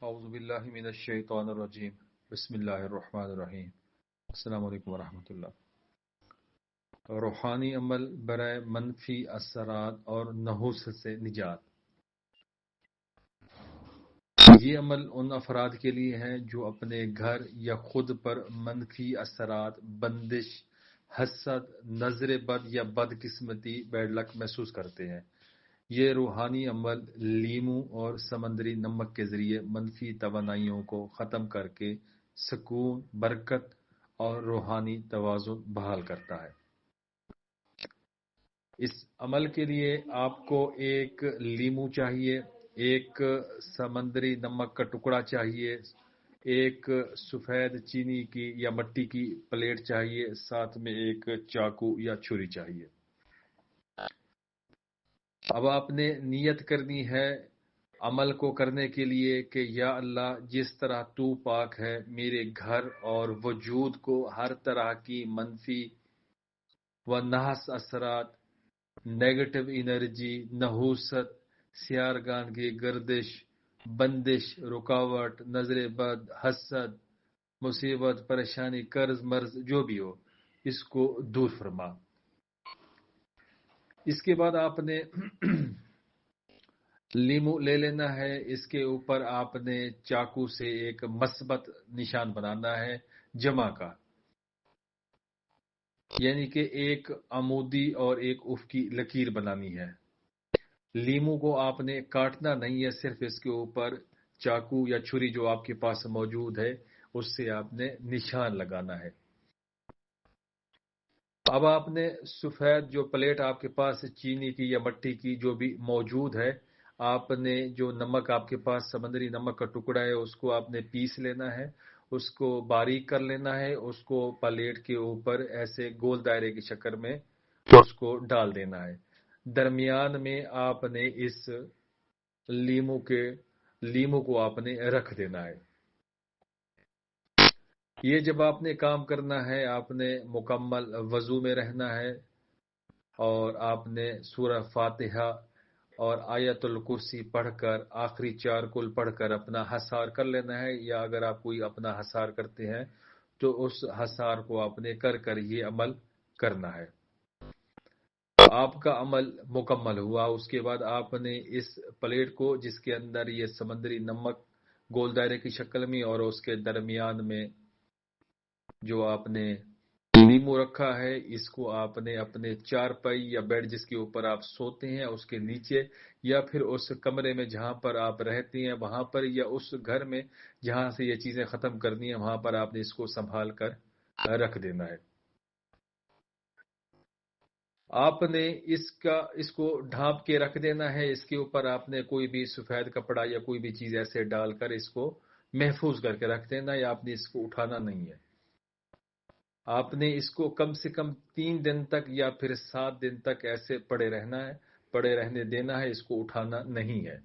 اعوذ باللہ من الشیطان الرجیم بسم اللہ الرحمن الرحیم السلام علیکم ورحمۃ اللہ۔ روحانی عمل برائے منفی اثرات اور نحوست سے نجات۔ یہ عمل ان افراد کے لیے ہے جو اپنے گھر یا خود پر منفی اثرات، بندش، حسد، نظر بد یا بدقسمتی، بیڈ لک محسوس کرتے ہیں۔ یہ روحانی عمل لیموں اور سمندری نمک کے ذریعے منفی توانائیوں کو ختم کر کے سکون، برکت اور روحانی توازن بحال کرتا ہے۔ اس عمل کے لیے آپ کو ایک لیموں چاہیے، ایک سمندری نمک کا ٹکڑا چاہیے، ایک سفید چینی کی یا مٹی کی پلیٹ چاہیے، ساتھ میں ایک چاقو یا چھری چاہیے۔ اب آپ نے نیت کرنی ہے عمل کو کرنے کے لیے کہ یا اللہ، جس طرح تو پاک ہے، میرے گھر اور وجود کو ہر طرح کی منفی و نحس اثرات، نیگیٹو انرجی، نحوست، سیارگان کی گردش، بندش، رکاوٹ، نظر بد، حسد، مصیبت، پریشانی، قرض مرض جو بھی ہو، اس کو دور فرما۔ اس کے بعد آپ نے لیمو لے لینا ہے، اس کے اوپر آپ نے چاقو سے ایک مثبت نشان بنانا ہے جمع کا، یعنی کہ ایک عمودی اور ایک افقی لکیر بنانی ہے۔ لیمو کو آپ نے کاٹنا نہیں ہے، صرف اس کے اوپر چاقو یا چھری جو آپ کے پاس موجود ہے اس سے آپ نے نشان لگانا ہے۔ اب آپ نے سفید جو پلیٹ آپ کے پاس چینی کی یا مٹی کی جو بھی موجود ہے، آپ نے جو نمک آپ کے پاس سمندری نمک کا ٹکڑا ہے اس کو آپ نے پیس لینا ہے، اس کو باریک کر لینا ہے، اس کو پلیٹ کے اوپر ایسے گول دائرے کی شکل میں اس کو ڈال دینا ہے۔ درمیان میں آپ نے اس لیمو کو آپ نے رکھ دینا ہے۔ یہ جب آپ نے کام کرنا ہے، آپ نے مکمل وضو میں رہنا ہے اور آپ نے سورہ فاتحہ اور آیت الکرسی پڑھ کر آخری 4 کل پڑھ کر اپنا حصار کر لینا ہے، یا اگر آپ کوئی اپنا حصار کرتے ہیں تو اس حصار کو آپ نے کر یہ عمل کرنا ہے۔ آپ کا عمل مکمل ہوا، اس کے بعد آپ نے اس پلیٹ کو جس کے اندر یہ سمندری نمک گول دائرے کی شکل میں اور اس کے درمیان میں جو آپ نے لیمو رکھا ہے، اس کو آپ نے اپنے چارپائی یا بیڈ جس کے اوپر آپ سوتے ہیں اس کے نیچے، یا پھر اس کمرے میں جہاں پر آپ رہتے ہیں وہاں پر، یا اس گھر میں جہاں سے یہ چیزیں ختم کرنی ہیں وہاں پر آپ نے اس کو سنبھال کر رکھ دینا ہے۔ آپ نے اس کو ڈھانپ کے رکھ دینا ہے، اس کے اوپر آپ نے کوئی بھی سفید کپڑا یا کوئی بھی چیز ایسے ڈال کر اس کو محفوظ کر کے رکھ دینا، یا آپ نے اس کو اٹھانا نہیں ہے۔ آپ نے اس کو کم سے کم 3 دن تک یا پھر 7 دن تک ایسے پڑے رہنے دینا ہے، اس کو اٹھانا نہیں ہے۔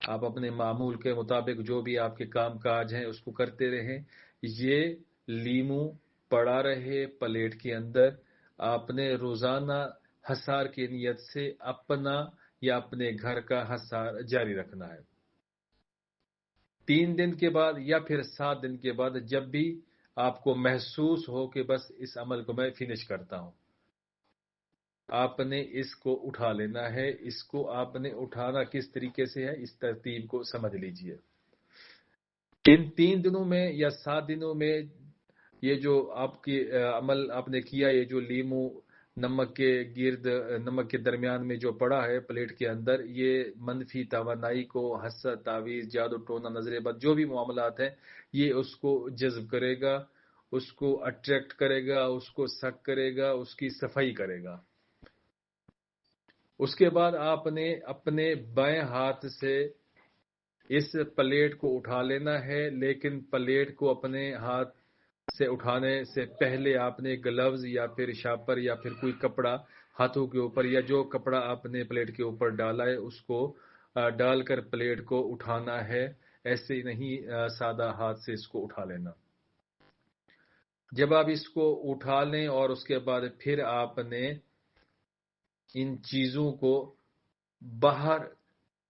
آپ اپنے معمول کے مطابق جو بھی آپ کے کام کاج ہیں اس کو کرتے رہیں، یہ لیمو پڑا رہے پلیٹ کے اندر۔ آپ نے روزانہ حصار کی نیت سے اپنا یا اپنے گھر کا حصار جاری رکھنا ہے۔ 3 دن کے بعد یا پھر 7 دن کے بعد جب بھی آپ کو محسوس ہو کہ بس اس عمل کو میں فنش کرتا ہوں، آپ نے اس کو اٹھا لینا ہے۔ اس کو آپ نے اٹھانا کس طریقے سے ہے، اس ترتیب کو سمجھ لیجئے۔ ان 3 دنوں میں یا 7 دنوں میں یہ جو آپ کی عمل آپ نے کیا، یہ جو لیمو نمک کے درمیان میں جو پڑا ہے پلیٹ کے اندر، یہ منفی توانائی کو، حسد، تعویذ، جادو ٹونا، نظر بد جو بھی معاملات ہیں، یہ اس کو جذب کرے گا، اس کو اٹریکٹ کرے گا، اس کو سک کرے گا، اس کی صفائی کرے گا۔ اس کے بعد آپ نے اپنے بائیں ہاتھ سے اس پلیٹ کو اٹھا لینا ہے، لیکن پلیٹ کو اپنے ہاتھ سے اٹھانے سے پہلے آپ نے گلوز یا پھر شاپر یا پھر کوئی کپڑا ہاتھوں کے اوپر، یا جو کپڑا آپ نے پلیٹ کے اوپر ڈالا ہے اس کو ڈال کر پلیٹ کو اٹھانا ہے، ایسے نہیں سادہ ہاتھ سے اس کو اٹھا لینا۔ جب آپ اس کو اٹھا لیں اور اس کے بعد پھر آپ نے ان چیزوں کو باہر